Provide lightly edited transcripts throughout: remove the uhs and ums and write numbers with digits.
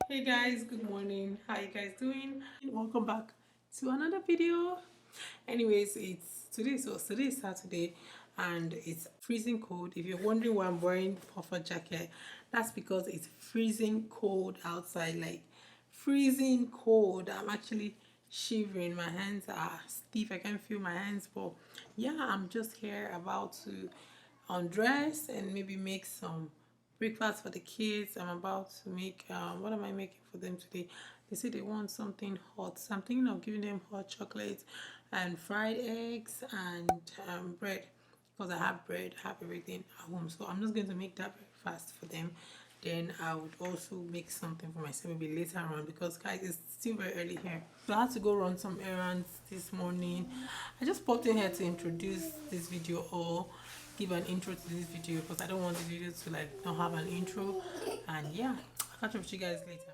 Hey guys, good morning. How you guys doing? Welcome back to another video. Anyways, today is Saturday and it's freezing cold. If you're wondering why I'm wearing puffer jacket, that's because it's freezing cold outside, like freezing cold. I'm actually shivering. My hands are stiff. I can feel my hands, but yeah, I'm just here about to undress and maybe make some breakfast for the kids. I'm about to make what am I making for them today? They say they want something hot, so I'm thinking of giving them hot chocolate and fried eggs and bread, because I have bread, I have everything at home. So I'm just going to make that breakfast for them. Then I would also make something for myself maybe later on, because guys, it's still very early here. So I had to go run some errands this morning. I just popped in here to introduce this video, or give an intro to this video, because I don't want the video to like not have an intro. And yeah, I'll catch up with you guys later.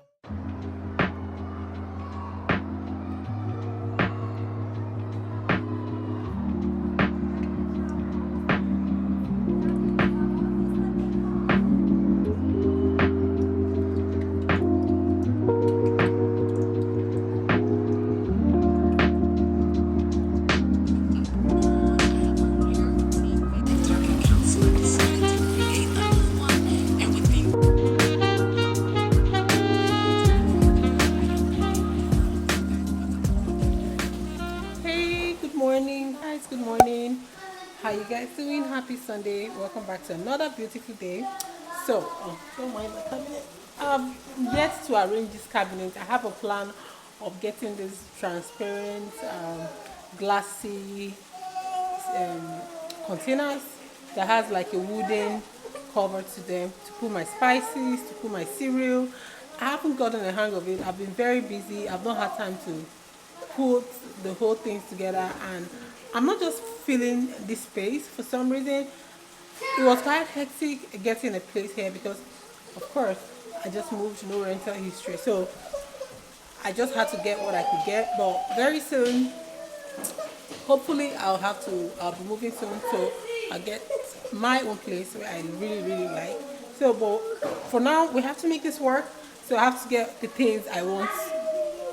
Good morning. How you guys doing? Happy Sunday. Welcome back to another beautiful day. So, don't mind my cabinet. I've yet to arrange this cabinet. I have a plan of getting this transparent, glassy containers that has like a wooden cover to them to put my spices, to put my cereal. I haven't gotten the hang of it. I've been very busy. I've not had time to put the whole things together, and I'm not just feeling this space for some reason. It was quite hectic getting a place here because, of course, I just moved, no rental history, so I just had to get what I could get. But very soon, hopefully, I'll be moving soon, so I'll get my own place where I really like. So, but for now, we have to make this work. So I have to get the things I want,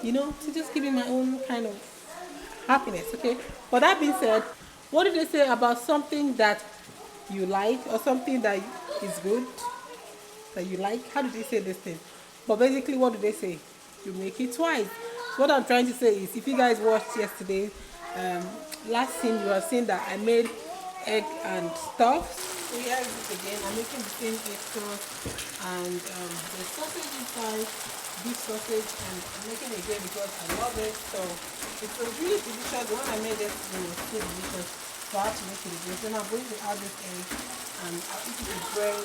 to just give me my own kind of happiness. Okay, but that being said, what did they say about something that you like, or something that is good that you like? How did they say this thing? But basically, what do they say? You make it twice. So what I'm trying to say is, if you guys watched yesterday, last scene, you have seen that I made egg and stuff. So here it is again. I'm making the same egg sauce and the sausage inside, beef sausage, and I'm making it again because I love it. So it was really delicious. The one I made yesterday was so delicious. So I have to make it again. So now I'm going to add this egg and I'll eat it with bread.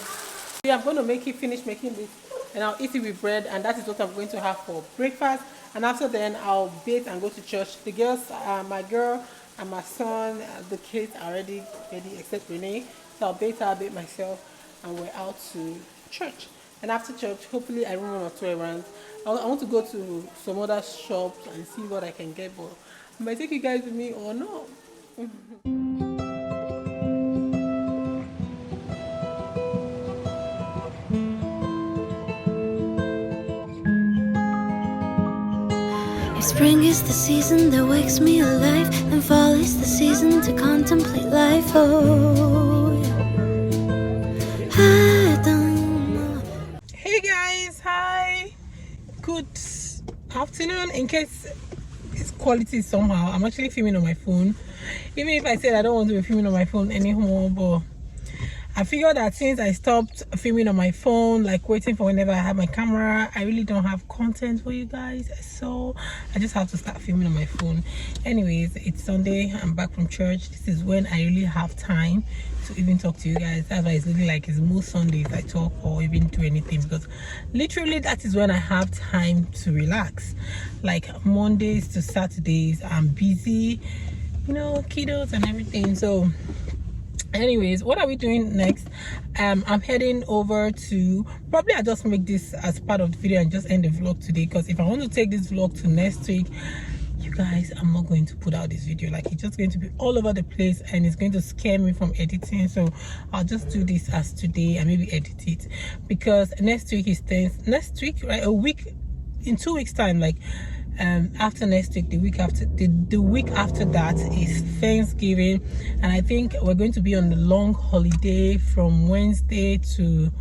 Yeah, I'm going to finish making this, and I'll eat it with bread, and that is what I'm going to have for breakfast. And after then, I'll bathe and go to church. The girls, my girl and my son, the kids are already ready except Renee. So I'll bathe myself, and we're out to church. And after church, hopefully I run one or two errands. I want to go to some other shops and see what I can get, but I might take you guys with me or not. Spring is the season that wakes me alive, and fall is the season to contemplate life. Oh, I don't know. Hey guys, hi. Good afternoon. In case it's quality somehow, I'm actually filming on my phone. Even if I said I don't want to be filming on my phone anymore, but I figured that since I stopped filming on my phone, like waiting for whenever I have my camera, I really don't have content for you guys, so I just have to start filming on my phone. Anyways, it's Sunday. I'm back from church. This is when I really have time to even talk to you guys. That's why it's looking like it's most Sundays I talk or even do anything, because literally that is when I have time to relax. Like Mondays to Saturdays, I'm busy, kiddos and everything. So anyways, what are we doing next? I'm heading over to, probably I just make this as part of the video and just end the vlog today, because if I want to take this vlog to next week, you guys, I'm not going to put out this video. Like, it's just going to be all over the place and it's going to scare me from editing. So I'll just do this as today and maybe edit it, because next week is next week, right? A week, in 2 weeks time, like after next week, the week after, the week after that is Thanksgiving, and I think we're going to be on the long holiday from Wednesday to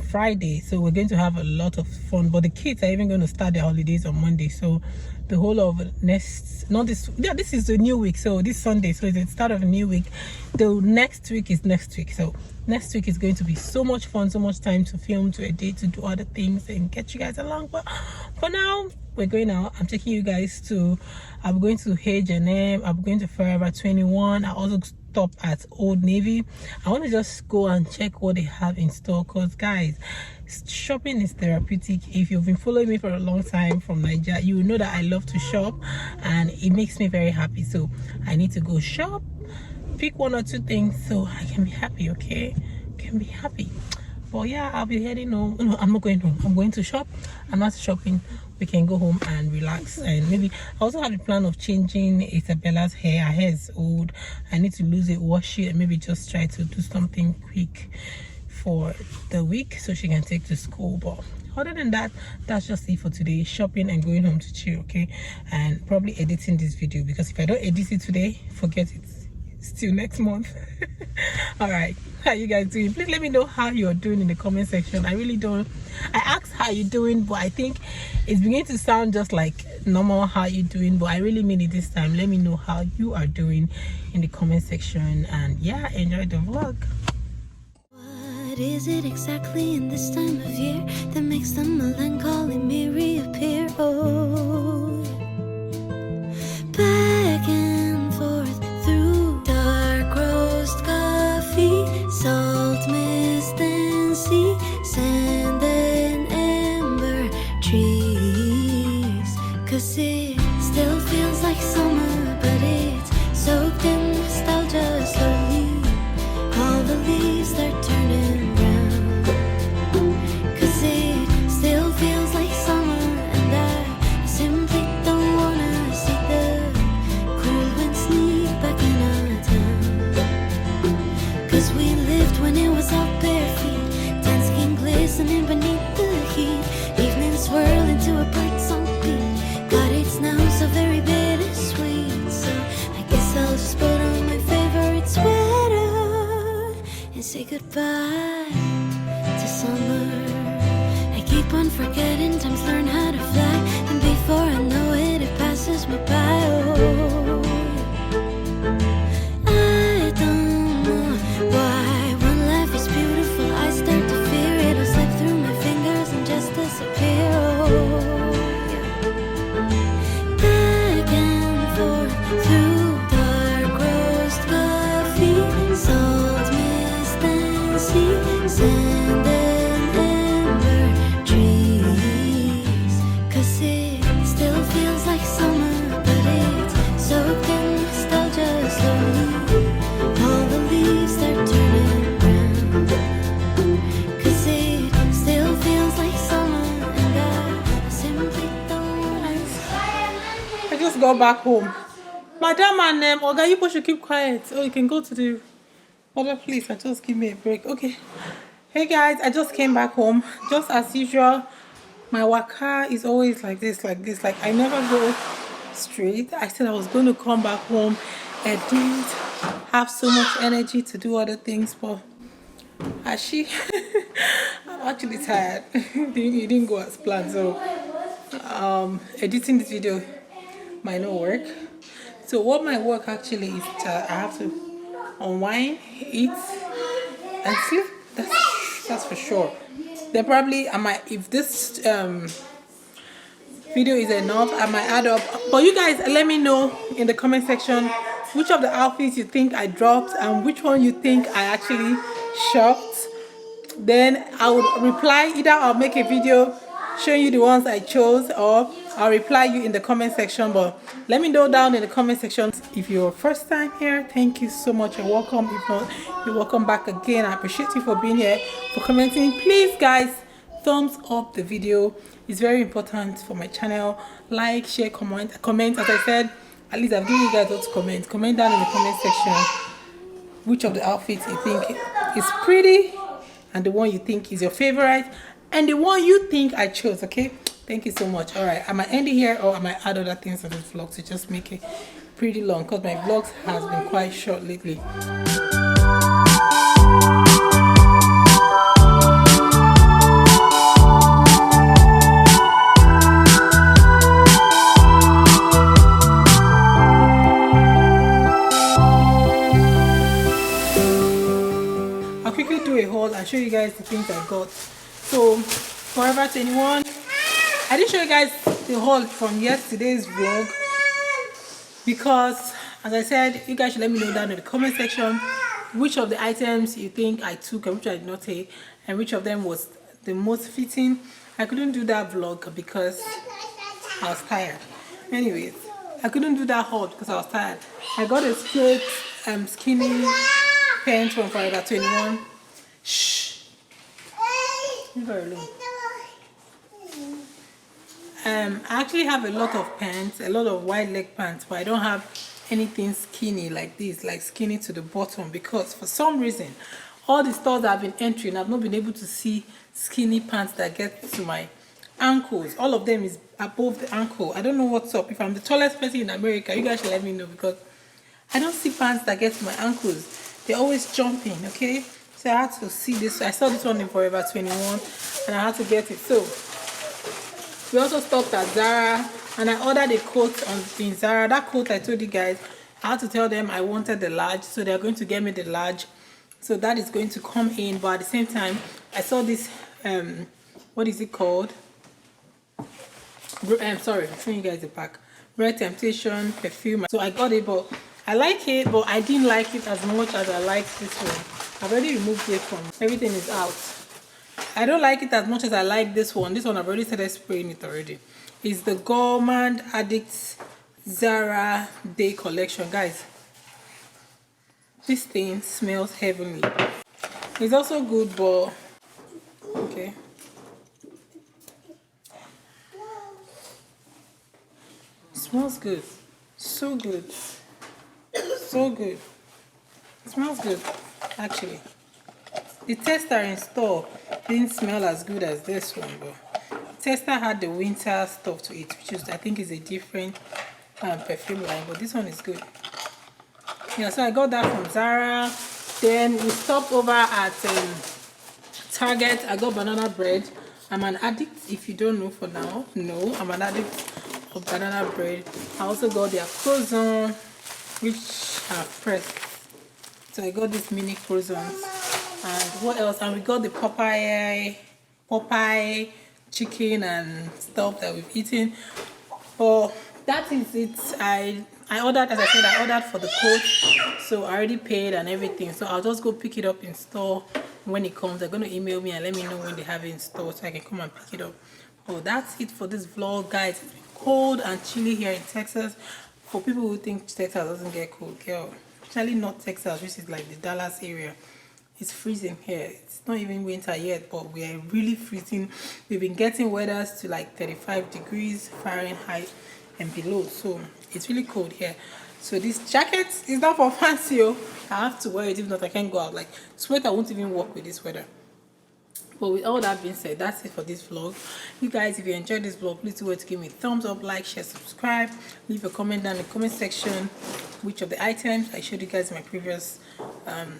Friday. So we're going to have a lot of fun, but the kids are even going to start their holidays on Monday. So the whole of this is the new week, so this Sunday, so it's the start of a new week. The next week is next week, so next week is going to be so much fun, so much time to film, to edit, to do other things and get you guys along. But for now, we're going out. I'm taking you guys I'm going to H&M, I'm going to Forever 21. I also stop at Old Navy. I want to just go and check what they have in store, because guys, shopping is therapeutic. If you've been following me for a long time from Nigeria, you know that I love to shop and it makes me very happy. So I need to go shop, pick 1 or 2 things so I can be happy. Okay, can be happy. But yeah, I'll be heading home. No, I'm not going home. I'm going to shop. I'm not shopping. We can go home and relax. And maybe I also have the plan of changing Isabella's hair. Her hair is old. I need to lose it, wash it, and maybe just try to do something quick for the week so she can take to school. But other than that, that's just it for today. Shopping and going home to chill. Okay, and probably editing this video, because if I don't edit it today, forget it. Still next month. All right, how you guys doing? Please let me know how you're doing in the comment section. I really don't, I asked how you doing, but I think it's beginning to sound just like normal how you doing, but I really mean it this time. Let me know how you are doing in the comment section, and yeah, enjoy the vlog. What is it exactly in this time of year that makes the melancholy me reappear? Oh, back and forth through dark roast coffee, salt, mist and sea, sand and amber trees. 'Cause it still feels like summer, but it's soaked in nostalgia slowly. All the leaves are turning brown. 'Cause it still feels like summer, and I simply don't wanna see the cold wind sneak back in our town. 'Cause we lived when it was all bare feet, tan skin glistening beneath the heat, evening swirl into a bird song beat. God, it's now so very bittersweet. So I guess I'll just put on my favorite sweater and say goodbye to summer. I keep on forgetting, times learn how to fly, and before I know it, it passes me by. Oh, I don't know why when life is beautiful I start to fear it'll slip through my fingers and just disappear. Oh, back and forth through dark roast coffee, salt, mist and sea, sand and amber trees. 'Cause it still feels like summer, but it's soaked in nostalgia slowly. All the leaves are turning brown. 'Cause it still feels like summer, and I simply don't want. I just got back home. Madam and Oga, you both should keep quiet. Oh, you can go to the other place and just give me a break. Okay. Hey guys, I just came back home. Just as usual, my waka is always like this. Like I never go straight. I said I was going to come back home and didn't have so much energy to do other things, but actually, I'm actually tired. It didn't go as planned, so editing this video might not work. So what my work actually is, I have to unwind, eat, and sleep. That's for sure. Then probably I might, if this video is enough, I might add up. But you guys, let me know in the comment section which of the outfits you think I dropped and which one you think I actually shopped. Then I would reply. Either I'll make a video showing you the ones I chose, or I'll reply you in the comment section. But let me know down in the comment section. If you're first time here, thank you so much and welcome. If not, you're welcome back again. I appreciate you for being here, for commenting. Please guys, thumbs up the video. It's very important for my channel. Like, share, comment. As I said, at least I've given you guys what to comment. Comment down in the comment section which of the outfits you think is pretty, and the one you think is your favorite, and the one you think I chose. Okay, thank you so much. All right, I might end it here, or I might add other things on this vlog to just make it pretty long, because my vlogs has been quite short lately. I'll quickly do a haul and show you guys the things I got. So Forever 21, I didn't show you guys the haul from yesterday's vlog because, as I said, you guys should let me know down in the comment section which of the items you think I took and which I did not take, and which of them was the most fitting. I couldn't do that vlog because I was tired. Anyways, I couldn't do that haul because I was tired. I got a straight skinny pants from Forever 21. Shh. Leave her alone. I actually have a lot of pants, a lot of wide leg pants, but I don't have anything skinny like this, like skinny to the bottom, because for some reason all the stores I've been entering, I've not been able to see skinny pants that get to my ankles. All of them is above the ankle. I don't know what's up. If I'm the tallest person in America, you guys should let me know, because I don't see pants that get to my ankles. They're always jumping. Okay, so I had to see this. I saw this one in Forever 21 and I had to get it. So we also stopped at Zara and I ordered a coat in Zara. That coat I told you guys, I had to tell them I wanted the large, so they're going to get me the large. So that is going to come in, but at the same time I saw this what is it called? I'm sorry, I'm showing you guys the pack. Red Temptation perfume. So I got it, but I like it, but I didn't like it as much as I like this one. I've already removed it from everything is out. I don't like it as much as I like this one. This one I've already started spraying it already. It's the Gourmand Addicts Zara Day Collection, guys. This thing smells heavenly. It's also good, but okay. It smells good. So good. So good. It smells good, actually. The tester in store didn't smell as good as this one, but the tester had the winter stuff to it, which is, I think, is a different perfume line, but this one is good. Yeah, so I got that from Zara. Then we stopped over at Target. I got banana bread. I'm an addict, if you don't know for now. No, I'm an addict of banana bread. I also got their croissant, which are pressed. So I got these mini croissants. And what else? And we got the Popeye chicken and stuff that we've eaten. But that is it. I ordered, as I said, I ordered for the coat, so I already paid and everything. So I'll just go pick it up in store when it comes. They're going to email me and let me know when they have it in store so I can come and pick it up. Oh, that's it for this vlog, guys. It's been cold and chilly here in Texas. For people who think Texas doesn't get cold, girl, especially not Texas, which is like the Dallas area. It's freezing here. It's not even winter yet, but we are really freezing. We've been getting weathers to like 35 degrees Fahrenheit and below, so it's really cold here. So this jacket is not for fancy. I have to wear it, if not I can't go out. Like sweater won't even work with this weather. But with all that being said, that's it for this vlog. You guys, if you enjoyed this vlog, please do well to give me a thumbs up, like, share, subscribe, leave a comment down in the comment section which of the items I showed you guys in my previous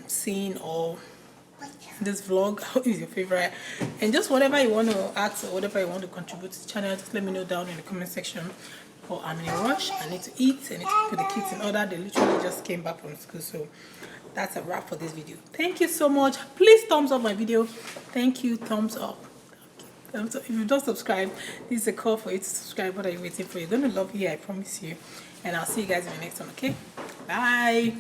scene or this vlog is your favorite, and just whatever you want to ask or whatever you want to contribute to the channel, just let me know down in the comment section. But I'm in a rush. I need to eat. I need to put the kids in order. They literally just came back from school. So that's a wrap for this video. Thank you so much. Please thumbs up my video. Thank you. Thumbs up. Thumbs up. If you don't subscribe, this is a call for you to subscribe. What are you waiting for? You're going to love it here, I promise you. And I'll see you guys in the next one, okay? Bye.